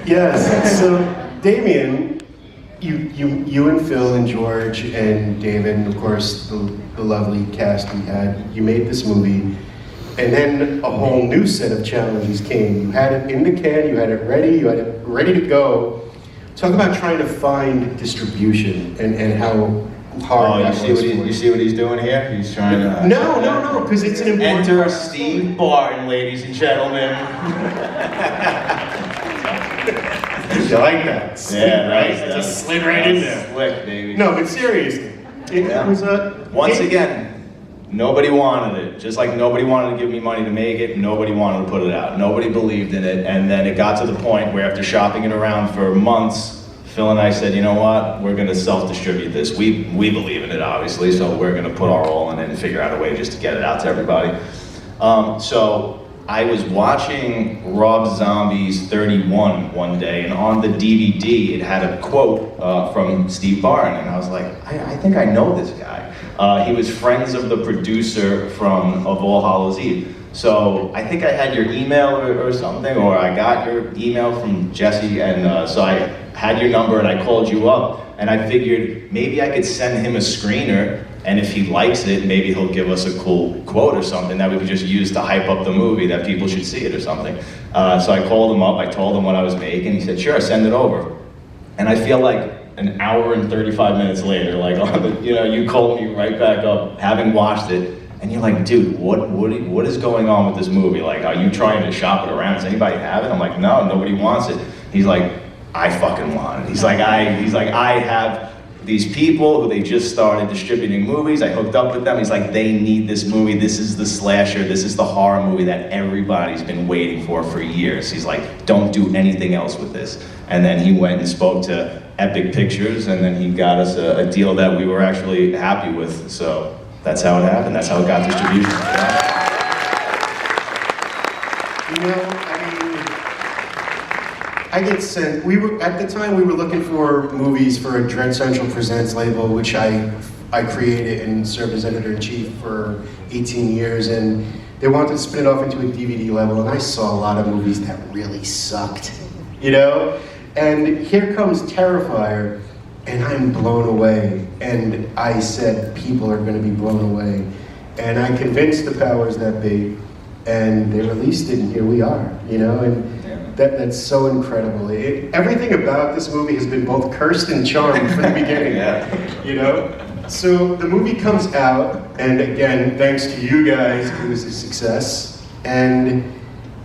Yes, so Damien, you and Phil and George and David, and of course the lovely cast we had, you made this movie, and then a whole new set of challenges came. You had it in the can, you had it ready to go. Talk about trying to find distribution and how hard that was. You see what he's doing here? He's trying to... No, because it's an important... Enter Steve Barton, ladies and gentlemen. You like that? Yeah, right? That Just slid right in there. Slick, baby. No, but seriously, it was a... Once again, nobody wanted it. Just like nobody wanted to give me money to make it, nobody wanted to put it out. Nobody believed in it, and then it got to the point where after shopping it around for months, Phil and I said, you know what, we're gonna self-distribute this. We believe in it, obviously, so we're gonna put our all in it and figure out a way just to get it out to everybody. So I was watching Rob Zombie's 31 one day, and on the DVD it had a quote from Steve Barton, and I was like, I think I know this guy. He was friends of the producer of All Hallows Eve. So I think I had your email or something, or I got your email from Jesse, and so I had your number and I called you up, and I figured maybe I could send him a screener, and if he likes it, maybe he'll give us a cool quote or something that we could just use to hype up the movie, that people should see it or something. So I called him up, I told him what I was making, he said, sure, send it over. And I feel like an hour and 35 minutes later, like, you called me right back up, having watched it, and you're like, dude, what is going on with this movie? Like, are you trying to shop it around? Does anybody have it? I'm like, no, nobody wants it. He's like, I fucking want it. He's like, I have these people who they just started distributing movies. I hooked up with them. He's like, they need this movie. This is the slasher. This is the horror movie that everybody's been waiting for years. He's like, don't do anything else with this. And then he went and spoke to Epic Pictures, and then he got us a deal that we were actually happy with. So that's how it happened. That's how it got distribution. I get sent, at the time we were looking for movies for a Dread Central Presents label, which I created and served as editor-in-chief for 18 years, and they wanted to spin it off into a DVD level, and I saw a lot of movies that really sucked, And here comes Terrifier, and I'm blown away, and I said people are going to be blown away, and I convinced the powers that be, and they released it, and here we are, and that's so incredible. Everything about this movie has been both cursed and charmed from the beginning, So the movie comes out, and again, thanks to you guys, it was a success, and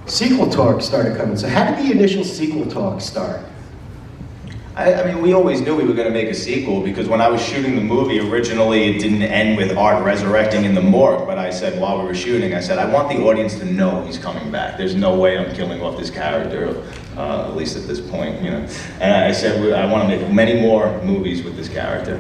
sequel talk started coming. So how did the initial sequel talk start? I mean, we always knew we were going to make a sequel, because when I was shooting the movie, originally it didn't end with Art resurrecting in the morgue, but I said while we were shooting, I said, I want the audience to know he's coming back. There's no way I'm killing off this character, at least at this point, And I said, I want to make many more movies with this character.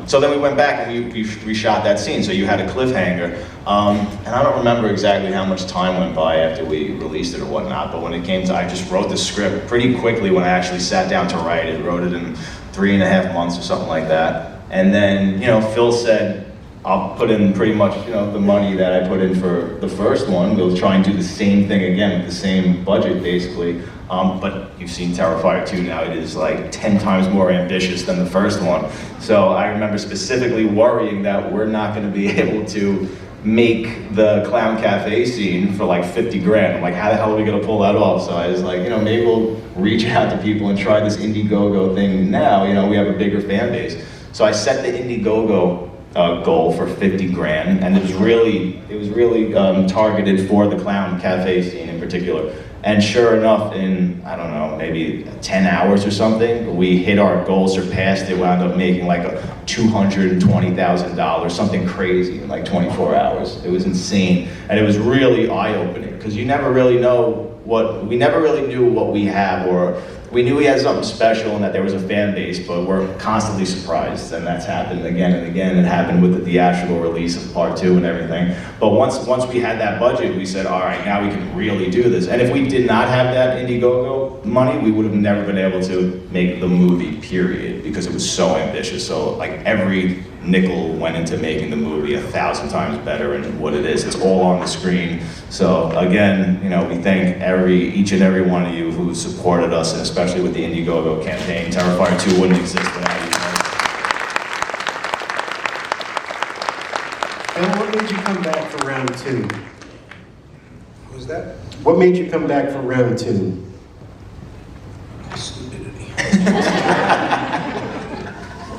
So then we went back and we shot that scene, so you had a cliffhanger. And I don't remember exactly how much time went by after we released it or whatnot, but when it came to, I just wrote the script pretty quickly when I actually sat down to write it. Wrote it in 3.5 months or something like that. And then, Phil said, I'll put in pretty much, the money that I put in for the first one. We'll try and do the same thing again with the same budget, basically. But you've seen Terrifier 2 now. It is like 10 times more ambitious than the first one. So I remember specifically worrying that we're not going to be able to make the Clown Cafe scene for like 50 grand. I'm like, how the hell are we gonna pull that off? So I was like, maybe we'll reach out to people and try this Indiegogo thing now. We have a bigger fan base. So I set the Indiegogo goal for 50 grand, and it was really targeted for the Clown Cafe scene in particular. And sure enough, in, I don't know, maybe 10 hours or something, we hit our goal, surpassed it, wound up making like $220,000, something crazy in like 24 hours. It was insane. And it was really eye-opening, because you never really know we never really knew what we have, or we knew we had something special and that there was a fan base, but we're constantly surprised, and that's happened again and again. It happened with the theatrical release of part 2 and everything. But once we had that budget, we said, all right, now we can really do this. And if we did not have that Indiegogo, money, we would have never been able to make the movie, period, because it was so ambitious. So like every nickel went into making the movie 1,000 times better than what it is. It's all on the screen. So again, you know, we thank each and every one of you who supported us, and especially with the Indiegogo campaign. Terrifier 2 wouldn't exist without you guys. And what made you come back for round 2? Who's that? What made you come back for round 2? Stupidity.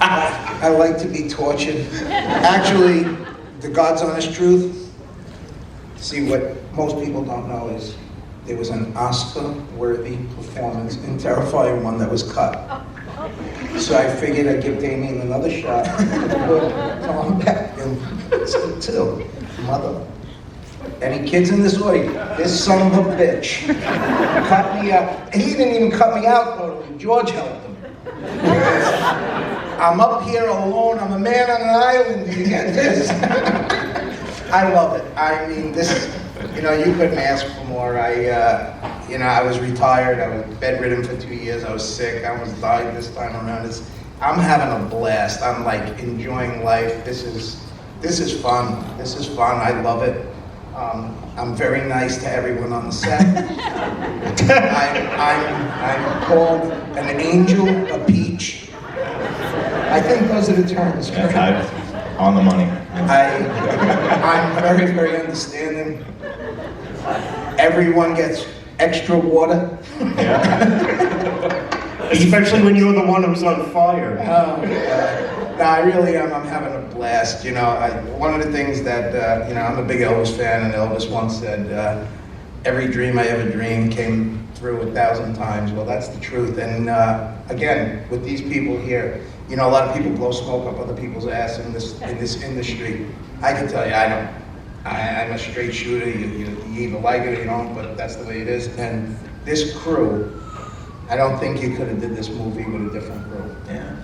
I like to be tortured. Actually, the God's honest truth, see, what most people don't know is there was an Oscar-worthy performance in Terrifier 1 that was cut. So I figured I'd give Damien another shot. So I'm back in 2. Mother. Any kids in this audience? This son of a bitch cut me out. He didn't even cut me out totally. George helped him. I'm up here alone. I'm a man on an island. Do you get this? I love it. I mean, this is, you know, you couldn't ask for more. You know, I was retired. I was bedridden for 2 years. I was sick. I almost died this time around. I'm having a blast. I'm like enjoying life. This is fun. This is fun. I love it. I'm very nice to everyone on the set. I'm called an angel, a peach. I think those are the terms. Yeah, on the money. I'm very, very understanding. Everyone gets extra water. Yeah. Especially when you're the one who's on fire. No, I really am. I'm having a blast. You know, one of the things that, you know, I'm a big Elvis fan, and Elvis once said, every dream I ever dreamed came through 1,000 times. Well, that's the truth. And again, with these people here, you know, a lot of people blow smoke up other people's ass in this industry. I can tell you, I don't. I'm a straight shooter. You either like it or you don't, but that's the way it is. And this crew, I don't think you could have did this movie with a different crew. Yeah.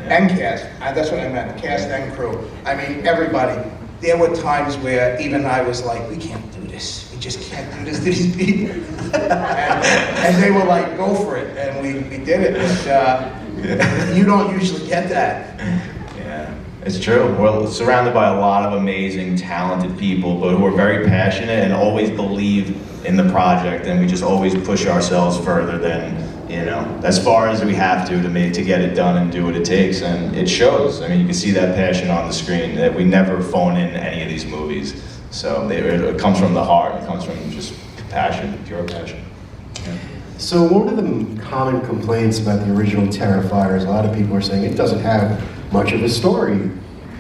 And cast. That's what I meant, cast and crew. I mean, everybody. There were times where even I was like, we can't do this. We just can't do this to these people. and they were like, go for it. And we did it. And, you don't usually get that. Yeah, it's true. We're surrounded by a lot of amazing, talented people, but who are very passionate and always believe in the project, and we just always push ourselves further than, you know, as far as we have to get it done and do what it takes, and it shows. I mean, you can see that passion on the screen, that we never phone in any of these movies. So it comes from the heart, it comes from just passion, pure passion. Yeah. So one of the common complaints about the original Terrifier is a lot of people are saying it doesn't have much of a story,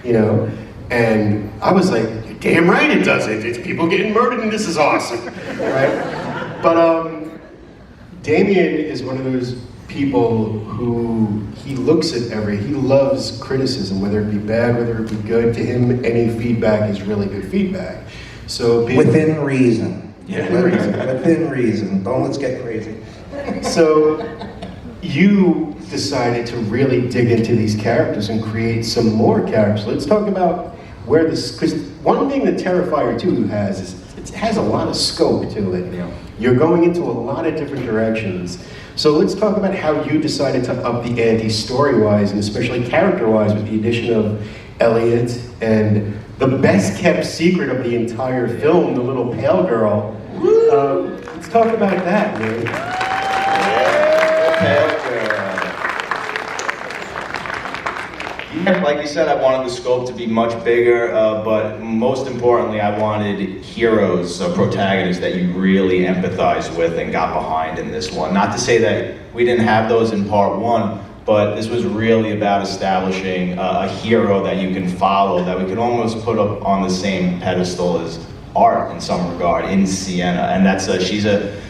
you know? And I was like, you're damn right it doesn't. It's people getting murdered and this is awesome, right? But Damien is one of those people who he looks at he loves criticism, whether it be bad, whether it be good. To him, any feedback is really good feedback. So Within reason. Yeah. Within reason. Don't let's get crazy. So you decided to really dig into these characters and create some more characters. Let's talk about where this, because one thing that Terrifier 2 has is it has a lot of scope to it. Yeah. You're going into a lot of different directions. So let's talk about how you decided to up the ante story-wise and especially character-wise with the addition of Elliot and the best kept secret of the entire film, the little pale girl. Let's talk about that, man. Yeah, like you said, I wanted the scope to be much bigger, but most importantly, I wanted heroes, protagonists that you really empathize with and got behind in this one. Not to say that we didn't have those in part 1, but this was really about establishing a hero that you can follow, that we can almost put up on the same pedestal as art in some regard, in Sienna. And that's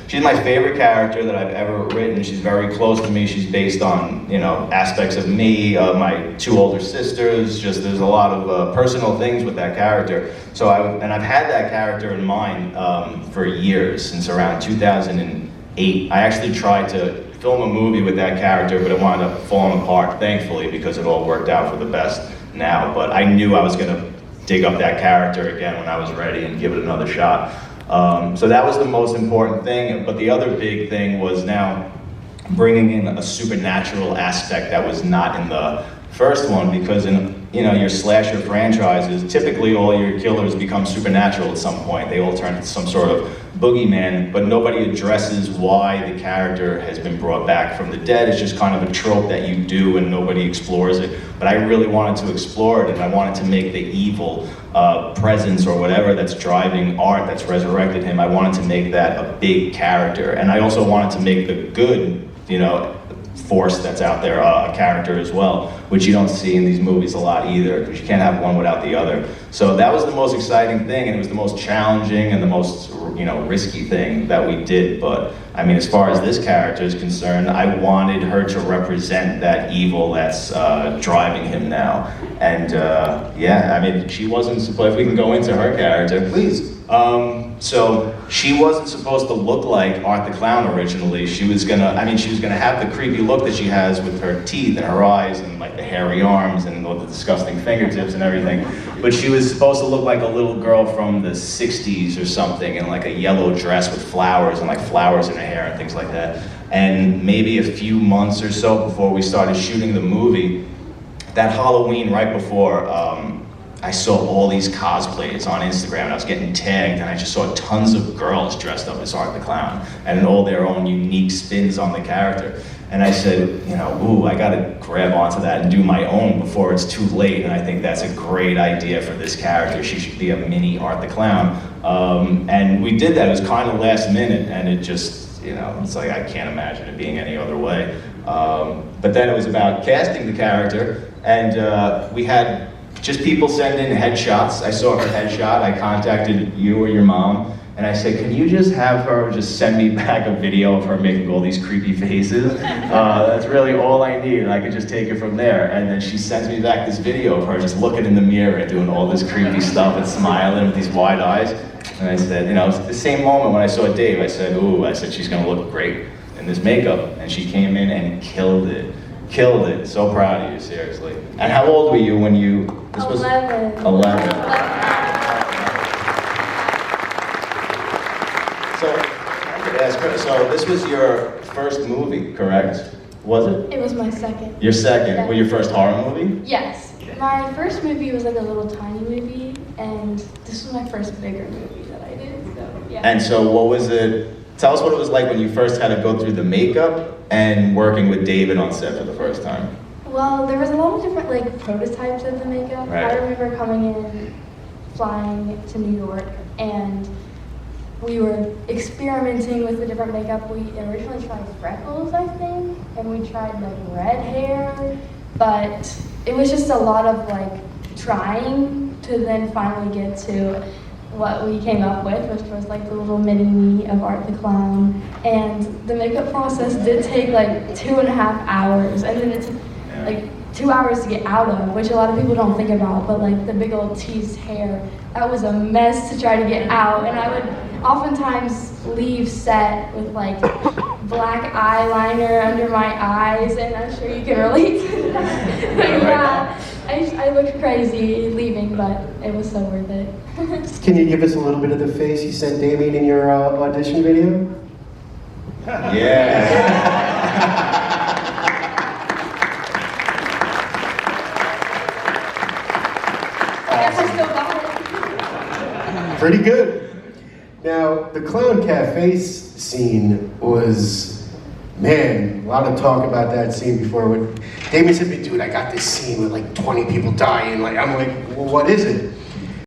she's my favorite character that I've ever written. She's very close to me. She's based on, you know, aspects of me, my 2 older sisters. Just there's a lot of personal things with that character. So I've had that character in mind for years, since around 2008. I actually tried to film a movie with that character, but it wound up falling apart, thankfully, because it all worked out for the best now. But I knew I was going to dig up that character again when I was ready and give it another shot. So that was the most important thing, but the other big thing was now bringing in a supernatural aspect that was not in the first one, because in your slasher franchises, typically all your killers become supernatural at some point. They all turn into some sort of boogeyman, but nobody addresses why the character has been brought back from the dead. It's just kind of a trope that you do and nobody explores it. But I really wanted to explore it, and I wanted to make the evil presence or whatever that's driving Art, that's resurrected him, I wanted to make that a big character. And I also wanted to make the good, force that's out there a character as well, which you don't see in these movies a lot either, because you can't have one without the other. So that was the most exciting thing, and it was the most challenging and the most risky thing that we did. But I mean, as far as this character is concerned, I wanted her to represent that evil that's driving him now. And yeah, I mean, she wasn't supposed, if we can go into her character. Please. So she wasn't supposed to look like Art the Clown originally. She was gonna have the creepy look that she has with her teeth and her eyes and like the hairy arms and all the disgusting fingertips and everything. But she was supposed to look like a little girl from the 60s or something, in like a yellow dress with flowers and like flowers in her hair and things like that. And maybe a few months or so before we started shooting the movie, that Halloween right before, I saw all these cosplays on Instagram, and I was getting tagged, and I just saw tons of girls dressed up as Art the Clown, and all their own unique spins on the character. And I said, ooh, I gotta grab onto that and do my own before it's too late, and I think that's a great idea for this character. She should be a mini Art the Clown. And we did that. It was kind of last minute, and it just, it's like, I can't imagine it being any other way. But then it was about casting the character, and we had just people send in headshots. I saw her headshot. I contacted you or your mom, and I said, can you just have her just send me back a video of her making all these creepy faces? That's really all I need, and I could just take it from there. And then she sends me back this video of her just looking in the mirror and doing all this creepy stuff and smiling with these wide eyes. And I said, it was the same moment when I saw Dave. I said, she's gonna look great in this makeup. And she came in and killed it. Killed it. So proud of you, seriously. And how old were you when you... This 11. 11. So, I could ask her, so this was your first movie, correct? Was it? It was my second. Your second? Yeah. Well, your first horror movie? Yes. My first movie was like a little tiny movie, and this was my first bigger movie that I did, so yeah. And so what was it, tell us what it was like when you first had to go through the makeup and working with David on set for the first time. Well, there was a lot of different like prototypes of the makeup. Right. I remember coming in, flying to New York, and we were experimenting with the different makeup. We originally tried freckles, I think, and we tried like red hair, but it was just a lot of like trying to then finally get to what we came up with, which was like the little mini me of Art the Clown. And the makeup process did take like 2.5 hours, and then it took like 2 hours to get out of, which a lot of people don't think about, but like the big old teased hair, that was a mess to try to get out. And I would oftentimes leave set with like black eyeliner under my eyes, and I'm sure you can relate to that. But yeah, I looked crazy leaving, but it was so worth it. Can you give us a little bit of the face you sent Damien in your audition video? Yeah. I guess I still got it. Pretty good. Now, the Clown Cafe scene was, man, a lot of talk about that scene before. When Damien said to me, dude, I got this scene with like 20 people dying. Like, I'm like, well, what is it?